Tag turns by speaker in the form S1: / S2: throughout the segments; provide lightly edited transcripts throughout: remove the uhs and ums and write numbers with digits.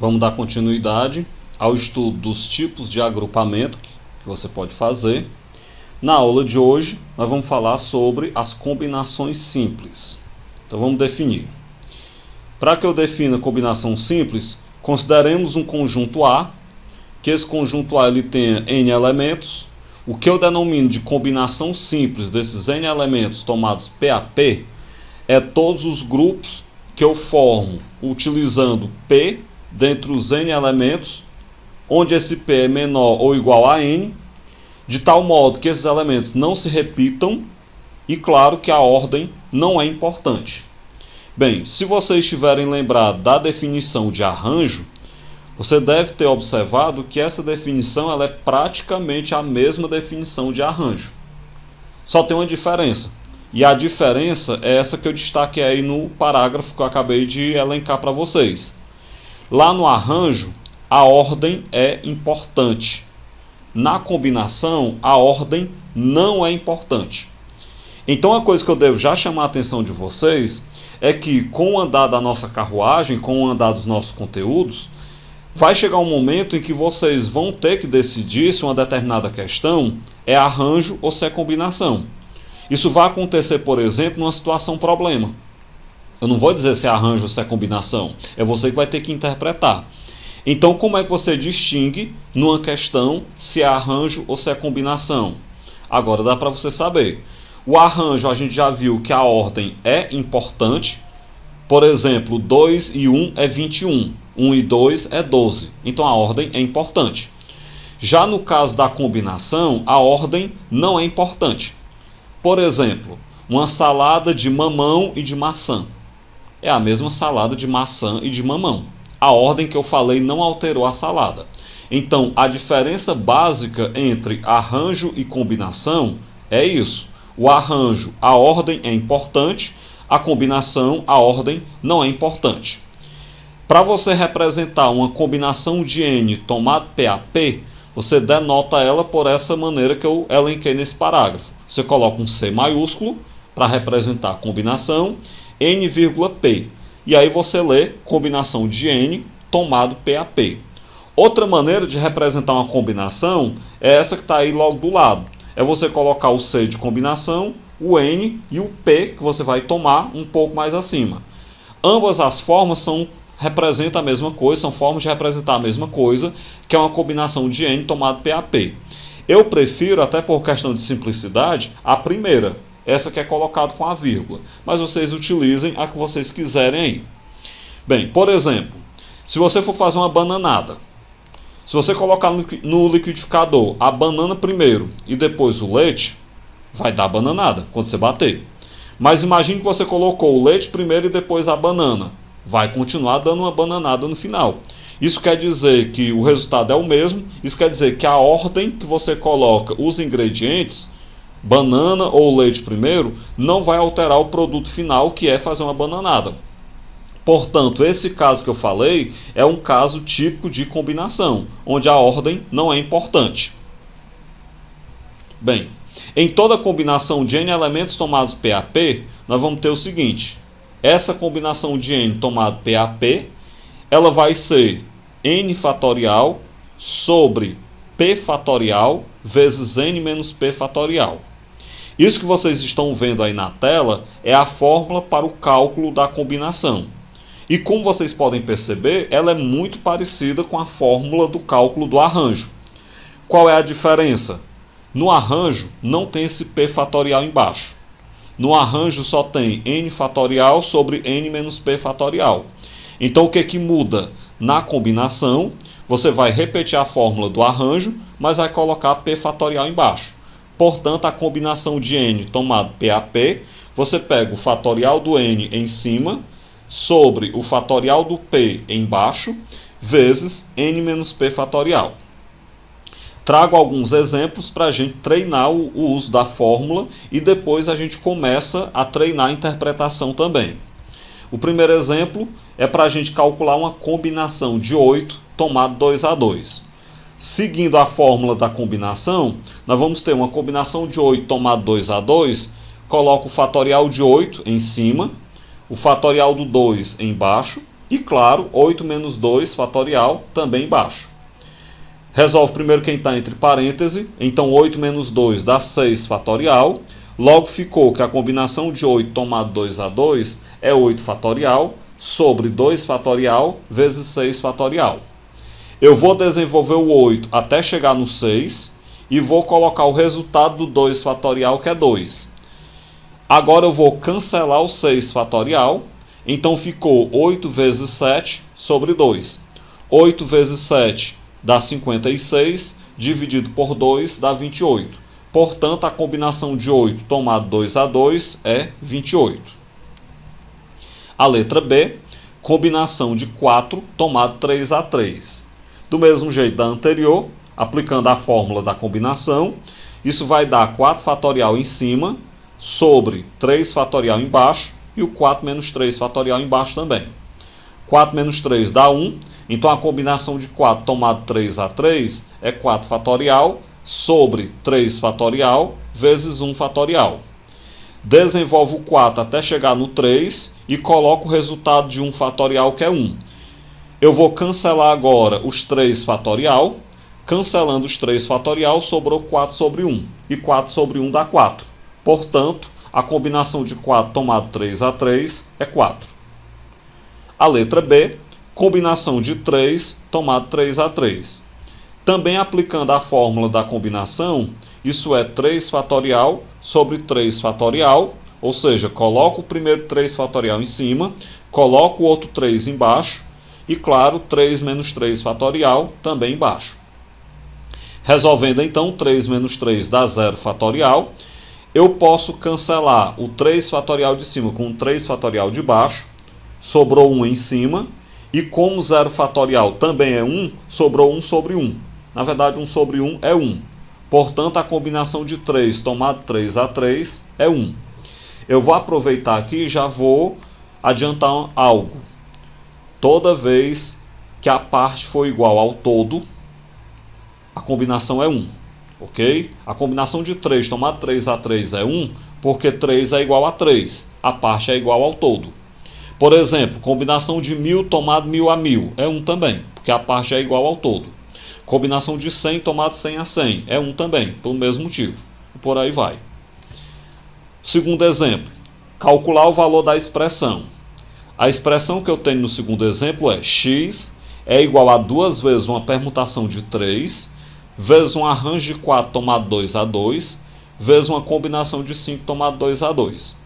S1: Vamos dar continuidade ao estudo dos tipos de agrupamento que você pode fazer. Na aula de hoje, nós vamos falar sobre as combinações simples. Então vamos definir. Para que eu defina combinação simples, consideremos um conjunto A, que esse conjunto A ele tenha N elementos. O que eu denomino de combinação simples desses N elementos tomados PAP é todos os grupos que eu formo utilizando P dentre os N elementos, onde esse P é menor ou igual a N, de tal modo que esses elementos não se repitam e, claro, que a ordem não é importante. Bem, se vocês tiverem lembrado da definição de arranjo, você deve ter observado que essa definição ela é praticamente a mesma definição de arranjo. Só tem uma diferença. E a diferença é essa que eu destaquei aí no parágrafo que eu acabei de elencar para vocês. Lá no arranjo, a ordem é importante. Na combinação, a ordem não é importante. Então, a coisa que eu devo já chamar a atenção de vocês é que, com o andar da nossa carruagem, com o andar dos nossos conteúdos, vai chegar um momento em que vocês vão ter que decidir se uma determinada questão é arranjo ou se é combinação. Isso vai acontecer, por exemplo, numa situação problema. Eu não vou dizer se é arranjo ou se é combinação. É você que vai ter que interpretar. Então, como é que você distingue numa questão se é arranjo ou se é combinação? Agora dá para você saber. O arranjo, a gente já viu que a ordem é importante. Por exemplo, 2 e 1 é 21. 1 e 2 é 12. Então, a ordem é importante. Já no caso da combinação, a ordem não é importante. Por exemplo, uma salada de mamão e de maçã. É a mesma salada de maçã e de mamão. A ordem que eu falei não alterou a salada. Então, a diferença básica entre arranjo e combinação é isso. O arranjo, a ordem é importante. A combinação, a ordem não é importante. Para você representar uma combinação de N tomado PAP, você denota ela por essa maneira que eu elenquei nesse parágrafo. Você coloca um C maiúsculo para representar a combinação, N,P. E aí você lê combinação de N tomado PAP. Outra maneira de representar uma combinação é essa que está aí logo do lado. É você colocar o C de combinação, o N e o P que você vai tomar um pouco mais acima. Ambas as formas representam a mesma coisa, são formas de representar a mesma coisa, que é uma combinação de N tomado PAP. Eu prefiro, até por questão de simplicidade, a primeira, essa que é colocada com a vírgula. Mas vocês utilizem a que vocês quiserem aí. Bem, por exemplo, se você for fazer uma bananada, se você colocar no liquidificador a banana primeiro e depois o leite, vai dar bananada quando você bater. Mas imagine que você colocou o leite primeiro e depois a banana. Vai continuar dando uma bananada no final. Isso quer dizer que o resultado é o mesmo. Isso quer dizer que a ordem que você coloca os ingredientes, banana ou leite primeiro, não vai alterar o produto final, que é fazer uma bananada. Portanto, esse caso que eu falei é um caso típico de combinação, onde a ordem não é importante. Bem, em toda combinação de N elementos tomados PAP, nós vamos ter o seguinte. Essa combinação de N tomado PAP, ela vai ser N fatorial sobre P fatorial vezes N menos P fatorial. Isso que vocês estão vendo aí na tela é a fórmula para o cálculo da combinação. E como vocês podem perceber, ela é muito parecida com a fórmula do cálculo do arranjo. Qual é a diferença? No arranjo não tem esse P fatorial embaixo. No arranjo só tem N fatorial sobre N menos P fatorial. Então o que muda? Na combinação, você vai repetir a fórmula do arranjo, mas vai colocar P fatorial embaixo. Portanto, a combinação de N tomado PAP, você pega o fatorial do N em cima, sobre o fatorial do P embaixo, vezes N menos P fatorial. Trago alguns exemplos para a gente treinar o uso da fórmula e depois a gente começa a treinar a interpretação também. O primeiro exemplo é para a gente calcular uma combinação de 8 tomado 2A2. Seguindo a fórmula da combinação, nós vamos ter uma combinação de 8 tomado 2A2, coloco o fatorial de 8 em cima, o fatorial do 2 embaixo, E claro, 8 menos 2 fatorial também embaixo. Resolve primeiro quem está entre parênteses, então 8 menos 2 dá 6 fatorial. Logo ficou que a combinação de 8 tomado 2 a 2 é 8 fatorial sobre 2 fatorial vezes 6 fatorial. Eu vou desenvolver o 8 até chegar no 6 e vou colocar o resultado do 2 fatorial, que é 2. Agora eu vou cancelar o 6 fatorial, então ficou 8 vezes 7 sobre 2. 8 vezes 7 dá 56, dividido por 2 dá 28. Portanto, a combinação de 8 tomado 2 a 2 é 28. A letra B, combinação de 4 tomado 3 a 3. Do mesmo jeito da anterior, aplicando a fórmula da combinação, isso vai dar 4 fatorial em cima sobre 3 fatorial embaixo e o 4 menos 3 fatorial embaixo também. 4 menos 3 dá 1, então a combinação de 4 tomado 3 a 3 é 4 fatorial sobre 3 fatorial vezes 1 fatorial. Desenvolve o 4 até chegar no 3 e coloco o resultado de 1 fatorial, que é 1. Eu vou cancelar agora os 3 fatorial. Cancelando os 3 fatorial, sobrou 4 sobre 1. E 4 sobre 1 dá 4. Portanto, a combinação de 4 tomado 3 a 3 é 4. A letra B, combinação de 3 tomado 3 a 3. Também aplicando a fórmula da combinação, isso é 3 fatorial sobre 3 fatorial, ou seja, coloco o primeiro 3 fatorial em cima, coloco o outro 3 embaixo, e claro, 3 menos 3 fatorial também embaixo. Resolvendo então, 3 menos 3 dá 0 fatorial. Eu posso cancelar o 3 fatorial de cima com o 3 fatorial de baixo. Sobrou 1 em cima. E como 0 fatorial também é 1, sobrou 1 sobre 1. Na verdade, 1 sobre 1 é 1. Portanto, a combinação de 3 tomado 3 a 3 é 1. Eu vou aproveitar aqui e já vou adiantar algo. Toda vez que a parte for igual ao todo, a combinação é 1, ok? A combinação de 3 tomado 3 a 3 é 1, porque 3 é igual a 3, a parte é igual ao todo. Por exemplo, combinação de 1000 tomado 1000 a 1000 é 1 também, porque a parte é igual ao todo. Combinação de 100 tomado 100 a 100 é 1 também, pelo mesmo motivo. E por aí vai. Segundo exemplo, calcular o valor da expressão. A expressão que eu tenho no segundo exemplo é x é igual a 2 vezes uma permutação de 3, vezes um arranjo de 4 tomado 2 a 2, vezes uma combinação de 5 tomado 2 a 2.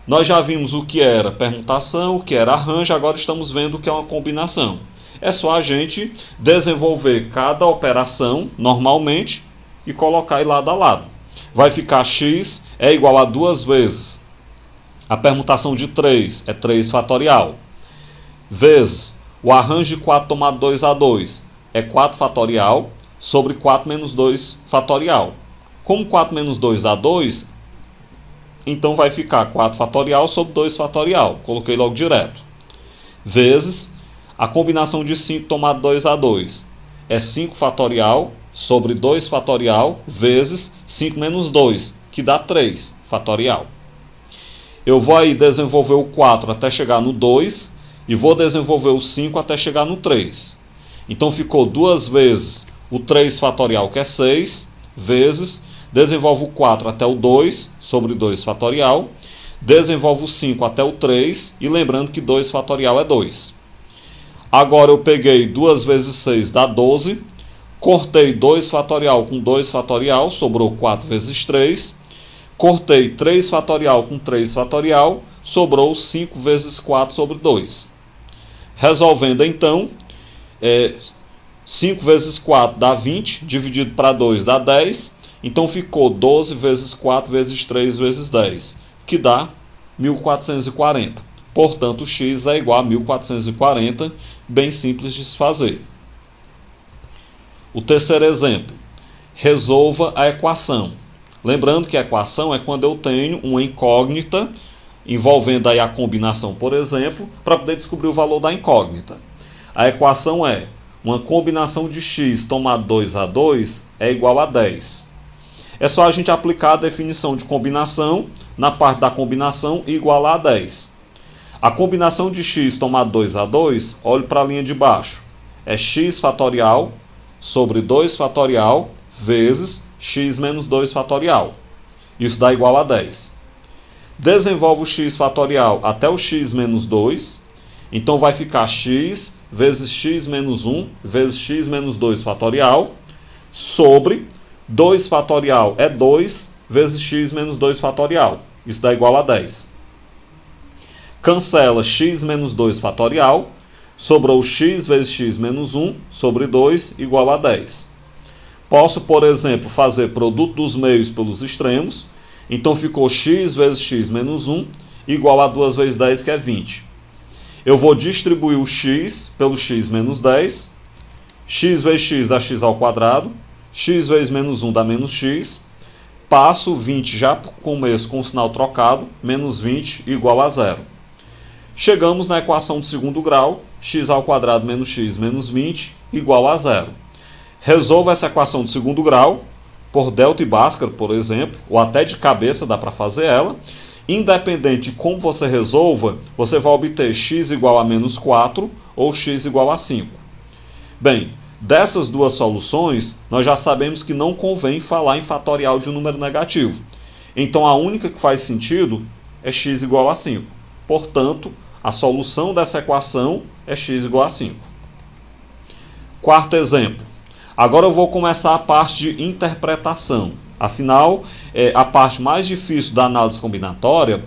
S1: Nós já vimos o que era permutação, o que era arranjo, agora estamos vendo o que é uma combinação. É só a gente desenvolver cada operação normalmente e colocar aí lado a lado. Vai ficar x é igual a 2 vezes a permutação de 3 é 3 fatorial, vezes o arranjo de 4 tomado 2 a 2 é 4 fatorial, sobre 4 menos 2 fatorial. Como 4 menos 2 dá 2, então vai ficar 4 fatorial sobre 2 fatorial. Coloquei logo direto. Vezes a combinação de 5 tomado 2 a 2 é 5 fatorial sobre 2 fatorial vezes 5 menos 2, que dá 3 fatorial. Eu vou aí desenvolver o 4 até chegar no 2 e vou desenvolver o 5 até chegar no 3. Então ficou 2 vezes o 3 fatorial, que é 6, vezes, desenvolve o 4 até o 2, sobre 2 fatorial, desenvolve o 5 até o 3, e lembrando que 2 fatorial é 2. Agora eu peguei 2 vezes 6 dá 12, cortei 2 fatorial com 2 fatorial, sobrou 4 vezes 3, cortei 3 fatorial com 3 fatorial, sobrou 5 vezes 4 sobre 2. Resolvendo então, 5 vezes 4 dá 20, dividido para 2 dá 10, então ficou 12 vezes 4 vezes 3 vezes 10, que dá 1440. Portanto, x é igual a 1440, bem simples de se fazer. O terceiro exemplo, resolva a equação. Lembrando que a equação é quando eu tenho uma incógnita, envolvendo aí a combinação, por exemplo, para poder descobrir o valor da incógnita. A equação é uma combinação de x tomado 2 a 2 é igual a 10. É só a gente aplicar a definição de combinação na parte da combinação e igualar a 10. A combinação de x tomado 2 a 2, olhe para a linha de baixo. É x fatorial sobre 2 fatorial vezes x menos 2 fatorial. Isso dá igual a 10. Desenvolve o x fatorial até o x menos 2. Então vai ficar x vezes x menos 1 vezes x menos 2 fatorial sobre 2 fatorial é 2 vezes x menos 2 fatorial. Isso dá igual a 10. Cancela x menos 2 fatorial. Sobrou x vezes x menos 1 sobre 2 igual a 10. Posso, por exemplo, fazer produto dos meios pelos extremos. Então ficou x vezes x menos 1 igual a 2 vezes 10, que é 20. Eu vou distribuir o x pelo x menos 10. X vezes x dá x ao quadrado. X vezes menos 1 dá menos x. Passo 20 já para o começo com o sinal trocado. Menos 20 igual a 0. Chegamos na equação do segundo grau. X ao quadrado menos x menos 20 igual a 0. Resolva essa equação do segundo grau por Delta e Bhaskara, por exemplo, ou até de cabeça dá para fazer ela. Independente de como você resolva, você vai obter x igual a menos 4 ou x igual a 5. Bem, dessas duas soluções, nós já sabemos que não convém falar em fatorial de um número negativo. Então a única que faz sentido é x igual a 5. Portanto, a solução dessa equação é x igual a 5. Quarto exemplo. Agora eu vou começar a parte de interpretação. Afinal, a parte mais difícil da análise combinatória,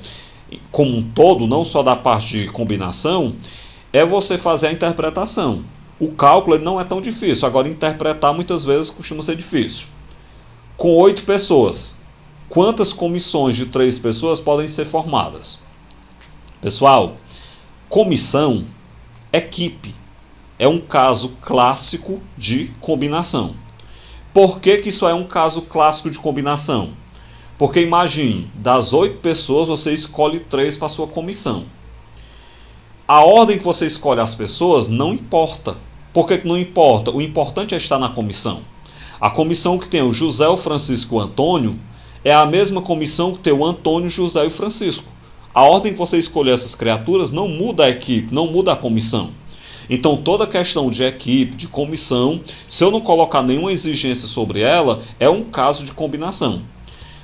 S1: como um todo, não só da parte de combinação, é você fazer a interpretação. O cálculo não é tão difícil, agora interpretar muitas vezes costuma ser difícil. Com 8 pessoas, quantas comissões de 3 pessoas podem ser formadas? Pessoal, comissão, equipe, é um caso clássico de combinação. Por que isso é um caso clássico de combinação? Porque imagine, das 8 pessoas você escolhe 3 para a sua comissão. A ordem que você escolhe as pessoas não importa. Por que não importa? O importante é estar na comissão. A comissão que tem o José, o Francisco e o Antônio é a mesma comissão que tem o Antônio, o José e o Francisco. A ordem que você escolher essas criaturas não muda a equipe, não muda a comissão. Então toda questão de equipe, de comissão, se eu não colocar nenhuma exigência sobre ela, é um caso de combinação.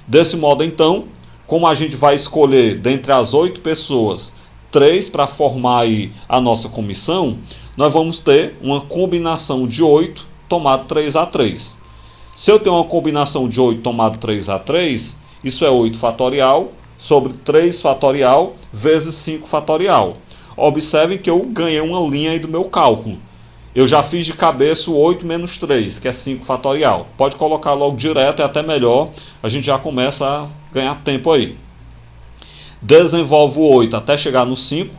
S1: Desse modo então, como a gente vai escolher dentre as 8 pessoas 3 para formar aí a nossa comissão, nós vamos ter uma combinação de 8 tomado 3 a 3. Se eu tenho uma combinação de 8 tomado 3 a 3, isso é 8 fatorial sobre 3 fatorial vezes 5 fatorial. Observem que eu ganhei uma linha aí do meu cálculo. Eu já fiz de cabeça o 8 menos 3, que é 5 fatorial. Pode colocar logo direto, é até melhor. A gente já começa a ganhar tempo aí. Desenvolve o 8 até chegar no 5.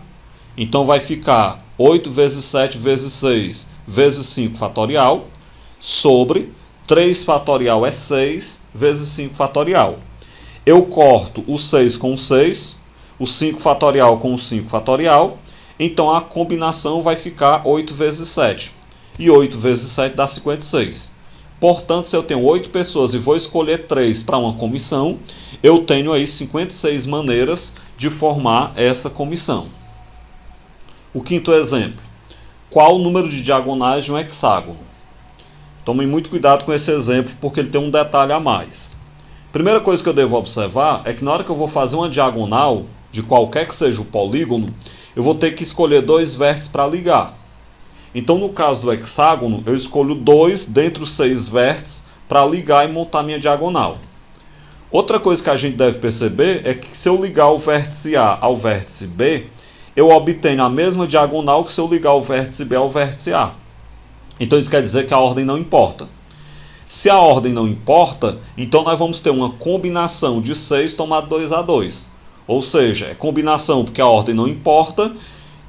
S1: Então vai ficar 8 vezes 7 vezes 6 vezes 5 fatorial sobre 3 fatorial é 6 vezes 5 fatorial. Eu corto o 6 com o 6, o 5 fatorial com o 5 fatorial. Então a combinação vai ficar 8 vezes 7. E 8 vezes 7 dá 56. Portanto, se eu tenho 8 pessoas e vou escolher 3 para uma comissão, eu tenho aí 56 maneiras de formar essa comissão. O quinto exemplo. Qual o número de diagonais de um hexágono? Tomem muito cuidado com esse exemplo, porque ele tem um detalhe a mais. Primeira coisa que eu devo observar é que na hora que eu vou fazer uma diagonal, de qualquer que seja o polígono, eu vou ter que escolher 2 vértices para ligar. Então, no caso do hexágono, eu escolho 2 dentre os 6 vértices para ligar e montar minha diagonal. Outra coisa que a gente deve perceber é que se eu ligar o vértice A ao vértice B, eu obtenho a mesma diagonal que se eu ligar o vértice B ao vértice A. Então, isso quer dizer que a ordem não importa. Se a ordem não importa, então nós vamos ter uma combinação de 6 tomado 2 a 2. Ou seja, é combinação porque a ordem não importa,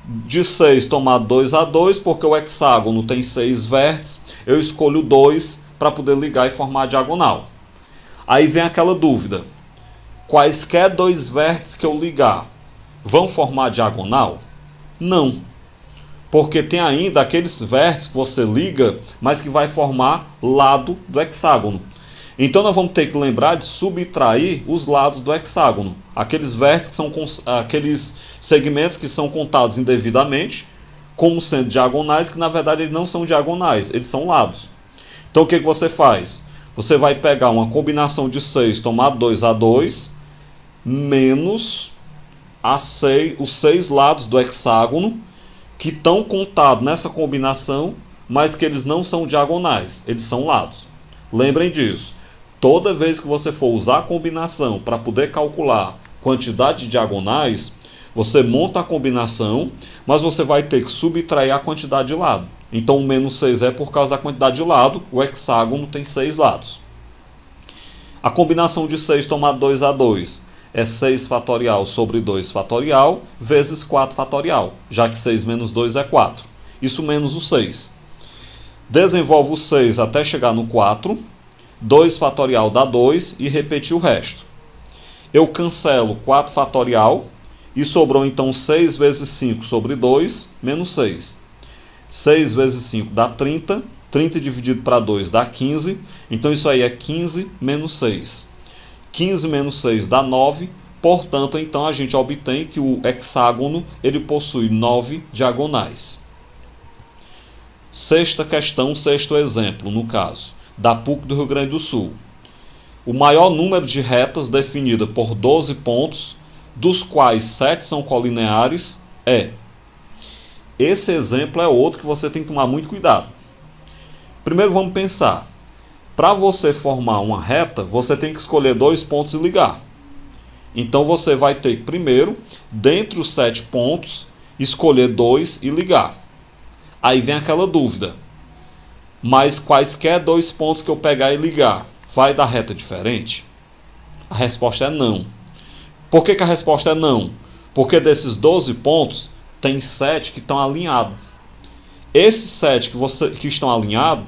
S1: de 6 tomado 2 a 2, porque o hexágono tem 6 vértices, eu escolho 2 para poder ligar e formar a diagonal. Aí vem aquela dúvida, quaisquer 2 vértices que eu ligar, vão formar a diagonal? Não, porque tem ainda aqueles vértices que você liga, mas que vai formar lado do hexágono. Então nós vamos ter que lembrar de subtrair os lados do hexágono. Aqueles vértices são aqueles segmentos que são contados indevidamente como sendo diagonais, que na verdade eles não são diagonais, eles são lados. Então o que você faz? Você vai pegar uma combinação de 6 tomado 2A2 menos os 6 lados do hexágono que estão contados nessa combinação, mas que eles não são diagonais, eles são lados. Lembrem disso. Toda vez que você for usar a combinação para poder calcular quantidade de diagonais, você monta a combinação, mas você vai ter que subtrair a quantidade de lado. Então o menos 6 é por causa da quantidade de lado, o hexágono tem 6 lados. A combinação de 6 tomado 2A2 é 6 fatorial sobre 2 fatorial vezes 4 fatorial, já que 6 menos 2 é 4. Isso menos o 6. Desenvolve o 6 até chegar no 4. 2 fatorial dá 2 e repetir o resto. Eu cancelo 4 fatorial e sobrou então 6 vezes 5 sobre 2 menos 6. 6 vezes 5 dá 30. 30 dividido para 2 dá 15. Então isso aí é 15 menos 6. 15 menos 6 dá 9. Portanto, então a gente obtém que o hexágono ele possui 9 diagonais. Sexta questão, sexto exemplo, no caso, da PUC do Rio Grande do Sul. O maior número de retas definida por 12 pontos, dos quais 7 são colineares, é. Esse exemplo é outro que você tem que tomar muito cuidado. Primeiro vamos pensar. Para você formar uma reta, você tem que escolher 2 pontos e ligar. Então você vai ter que, primeiro, dentre os 7 pontos, escolher 2 e ligar. Aí vem aquela dúvida. Mas quaisquer 2 pontos que eu pegar e ligar, vai dar reta diferente? A resposta é não. Por que a resposta é não? Porque desses 12 pontos, tem 7 que estão alinhados. Esses 7 que estão alinhados,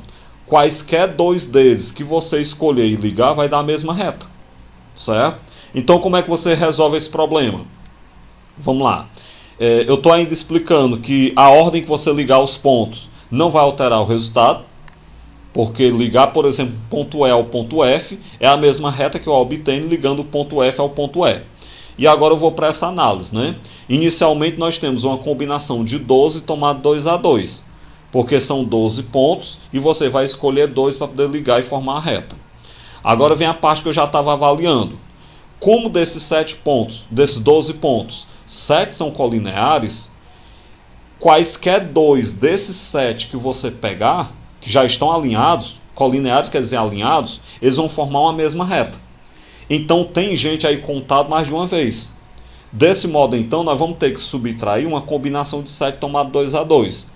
S1: quaisquer 2 deles que você escolher e ligar, vai dar a mesma reta. Certo? Então como é que você resolve esse problema? Vamos lá. Eu estou ainda explicando que a ordem que você ligar os pontos não vai alterar o resultado. Porque ligar, por exemplo, ponto E ao ponto F é a mesma reta que eu obtenho ligando o ponto F ao ponto E. E agora eu vou para essa análise, né? Inicialmente nós temos uma combinação de 12 tomado 2A2. Porque são 12 pontos e você vai escolher 2 para poder ligar e formar a reta. Agora vem a parte que eu já estava avaliando. Como desses 7 pontos, desses 12 pontos, 7 são colineares, quaisquer 2 desses 7 que você pegar, que já estão alinhados, colineares quer dizer alinhados, eles vão formar uma mesma reta. Então tem gente aí contado mais de uma vez. Desse modo então nós vamos ter que subtrair uma combinação de 7 tomado 2A2.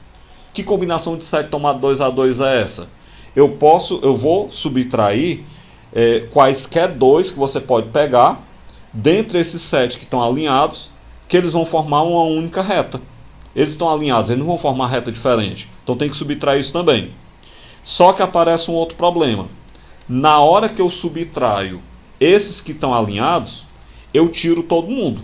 S1: Que combinação de 7 tomado 2A2 é essa? Eu vou subtrair quaisquer 2 que você pode pegar, dentre esses 7 que estão alinhados, que eles vão formar uma única reta. Eles estão alinhados, eles não vão formar reta diferente. Então tem que subtrair isso também. Só que aparece um outro problema. Na hora que eu subtraio esses que estão alinhados, eu tiro todo mundo.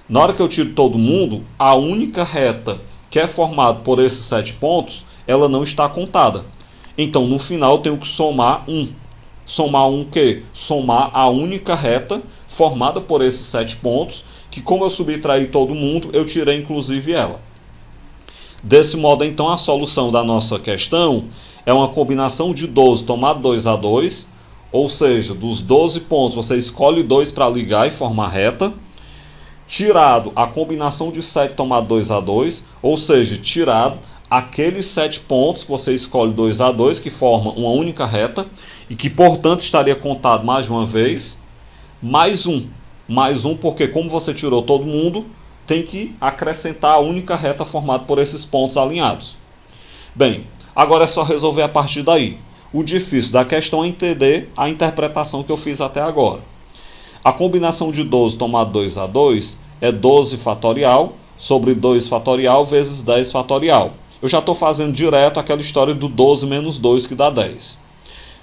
S1: Na hora que eu tiro todo mundo, a única reta que é formada por esses 7 pontos, ela não está contada. Então no final eu tenho que somar 1. Somar 1 o quê? Somar a única reta formada por esses 7 pontos, que como eu subtraí todo mundo, eu tirei inclusive ela. Desse modo, então, a solução da nossa questão é uma combinação de 12 tomado 2A2, ou seja, dos 12 pontos você escolhe 2 para ligar e formar reta, tirado a combinação de 7 tomado 2A2, ou seja, tirado aqueles 7 pontos que você escolhe 2A2, que formam uma única reta, e que, portanto, estaria contado mais de uma vez, mais um. Mais um, porque como você tirou todo mundo, tem que acrescentar a única reta formada por esses pontos alinhados. Bem, agora é só resolver a partir daí. O difícil da questão é entender a interpretação que eu fiz até agora. A combinação de 12 tomado 2A2 é 12 fatorial sobre 2 fatorial vezes 10 fatorial. Eu já estou fazendo direto aquela história do 12 menos 2 que dá 10.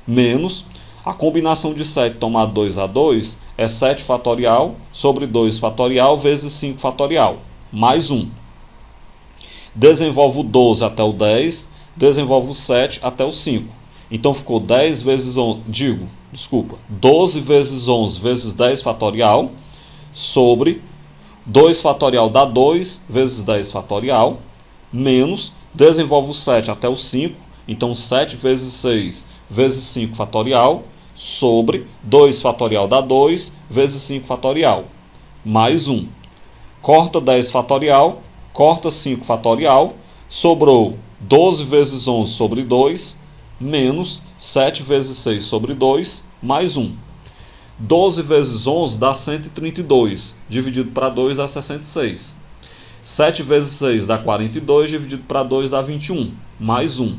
S1: Menos a combinação de 7 tomado 2A2 é 7 fatorial sobre 2 fatorial vezes 5 fatorial, mais 1. Desenvolve o 12 até o 10, desenvolve o 7 até o 5. Então ficou 10 vezes 11, 12 vezes 11 vezes 10 fatorial, sobre 2 fatorial dá 2 vezes 10 fatorial, menos, desenvolve o 7 até o 5, então 7 vezes 6 vezes 5 fatorial, sobre 2 fatorial dá 2 vezes 5 fatorial, mais 1. Corta 10 fatorial, corta 5 fatorial, sobrou 12 vezes 11 sobre 2, menos 7 vezes 6 sobre 2, mais 1. 12 vezes 11 dá 132, dividido para 2 dá 66. 7 vezes 6 dá 42, dividido para 2 dá 21, mais 1.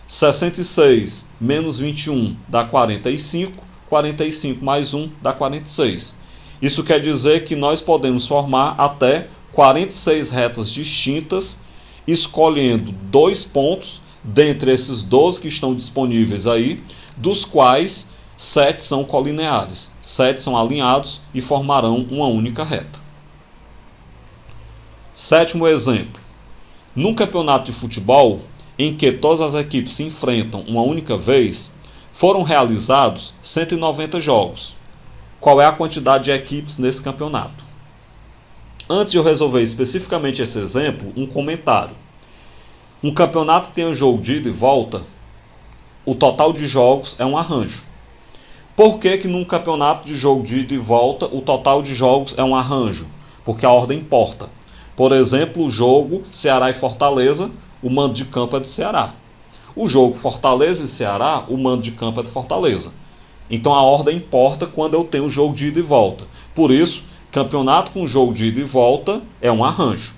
S1: 66 menos 21 dá 45, 45 mais 1 dá 46. Isso quer dizer que nós podemos formar até 46 retas distintas, escolhendo 2 pontos dentre esses 12 que estão disponíveis aí, dos quais 7 são colineares, 7 são alinhados e formarão uma única reta. Sétimo exemplo. Num campeonato de futebol, em que todas as equipes se enfrentam uma única vez, foram realizados 190 jogos. Qual é a quantidade de equipes nesse campeonato? Antes de eu resolver especificamente esse exemplo, um comentário. Um campeonato que tem um jogo de ida e volta, o total de jogos é um arranjo. Por que num campeonato de jogo de ida e volta o total de jogos é um arranjo? Porque a ordem importa. Por exemplo, o jogo Ceará e Fortaleza, o mando de campo é do Ceará. O jogo Fortaleza e Ceará, o mando de campo é do Fortaleza. Então a ordem importa quando eu tenho jogo de ida e volta. Por isso, campeonato com jogo de ida e volta é um arranjo.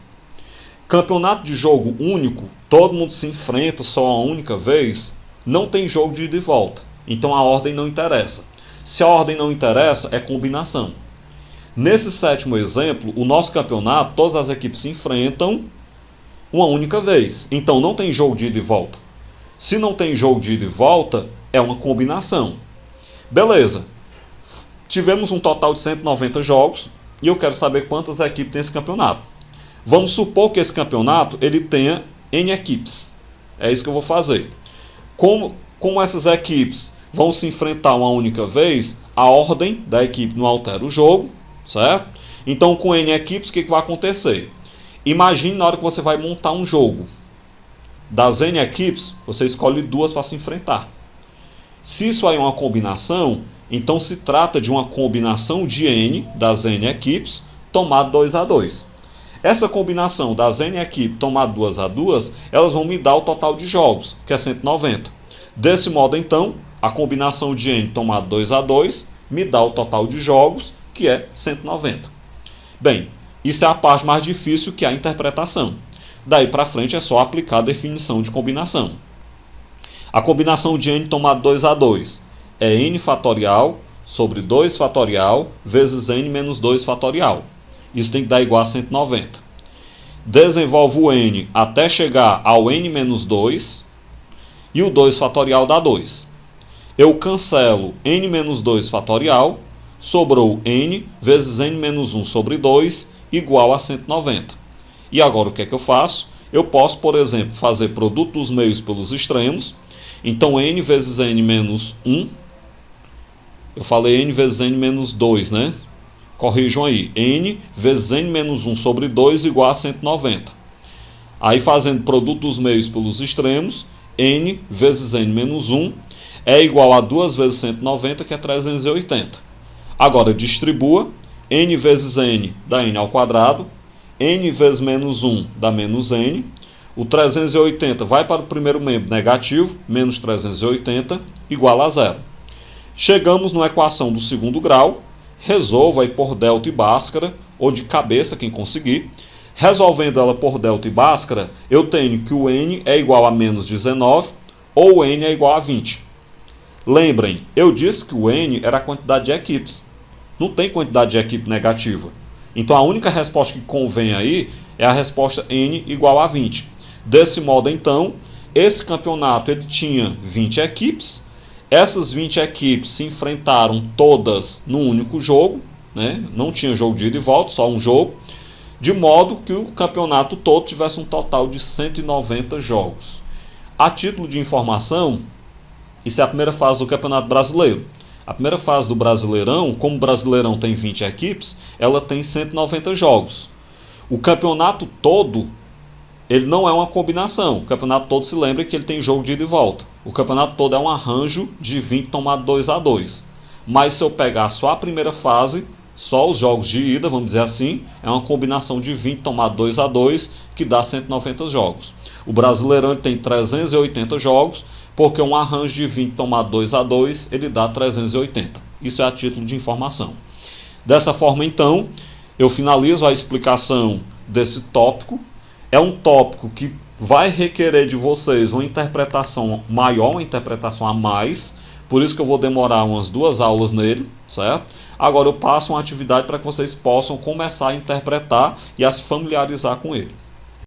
S1: Campeonato de jogo único, todo mundo se enfrenta só uma única vez, não tem jogo de ida e volta. Então a ordem não interessa. Se a ordem não interessa, é combinação. Nesse sétimo exemplo, o nosso campeonato, todas as equipes se enfrentam uma única vez. Então não tem jogo de ida e volta. Se não tem jogo de ida e volta, é uma combinação. Beleza. Tivemos um total de 190 jogos e eu quero saber quantas equipes tem esse campeonato. Vamos supor que esse campeonato ele tenha N equipes. É isso que eu vou fazer. Como essas equipes vão se enfrentar uma única vez, a ordem da equipe não altera o jogo, certo? Então, com N equipes, o que vai acontecer? Imagine na hora que você vai montar um jogo. Das N equipes, você escolhe 2 para se enfrentar. Se isso aí é uma combinação, então se trata de uma combinação de N, das N equipes, tomado 2-2. Essa combinação das N equipes tomado 2-2, elas vão me dar o total de jogos, que é 190. Desse modo, então, a combinação de N tomado 2-2 me dá o total de jogos, que é 190. Bem, isso é a parte mais difícil, que é a interpretação. Daí para frente é só aplicar a definição de combinação. A combinação de N tomado 2-2 é N fatorial sobre 2 fatorial vezes N menos 2 fatorial. Isso tem que dar igual a 190. Desenvolve o N até chegar ao N menos 2 e o 2 fatorial dá 2. Eu cancelo N menos 2 fatorial, sobrou N vezes N menos 1 sobre 2 igual a 190. E agora o que é que eu faço? Eu posso, por exemplo, fazer produto dos meios pelos extremos. Então N vezes N menos 1. Eu falei N vezes N menos 2, né? Corrijam aí. N vezes N menos 1 sobre 2 igual a 190. Aí fazendo produto dos meios pelos extremos, N vezes N menos 1 é igual a 2 vezes 190, que é 380. Agora distribua. N vezes N dá N ao quadrado. N vezes menos 1 dá menos N. O 380 vai para o primeiro membro negativo, menos 380, igual a 0. Chegamos na equação do segundo grau. Resolva aí por delta e bhaskara, ou de cabeça, quem conseguir. Resolvendo ela por delta e bhaskara, eu tenho que o N é igual a menos 19, ou o N é igual a 20. Lembrem, eu disse que o N era a quantidade de equipes. Não tem quantidade de equipe negativa. Então a única resposta que convém aí é a resposta N igual a 20. Desse modo, então, esse campeonato ele tinha 20 equipes. Essas 20 equipes se enfrentaram todas num único jogo, né? Não tinha jogo de ida e volta, só um jogo. De modo que o campeonato todo tivesse um total de 190 jogos. A título de informação, isso é a primeira fase do Campeonato Brasileiro. A primeira fase do Brasileirão, como o Brasileirão tem 20 equipes, ela tem 190 jogos. O campeonato todo, ele não é uma combinação. O campeonato todo, se lembra que ele tem jogo de ida e volta. O campeonato todo é um arranjo de 20 tomado 2-2. Mas se eu pegar só a primeira fase, só os jogos de ida, vamos dizer assim, é uma combinação de 20 tomado 2-2, que dá 190 jogos. O Brasileirão ele tem 380 jogos, porque um arranjo de 20 tomado 2-2, ele dá 380. Isso é a título de informação. Dessa forma, então, eu finalizo a explicação desse tópico. É um tópico que vai requerer de vocês uma interpretação maior, uma interpretação a mais. Por isso que eu vou demorar umas 2 aulas nele, certo? Agora eu passo uma atividade para que vocês possam começar a interpretar e a se familiarizar com ele.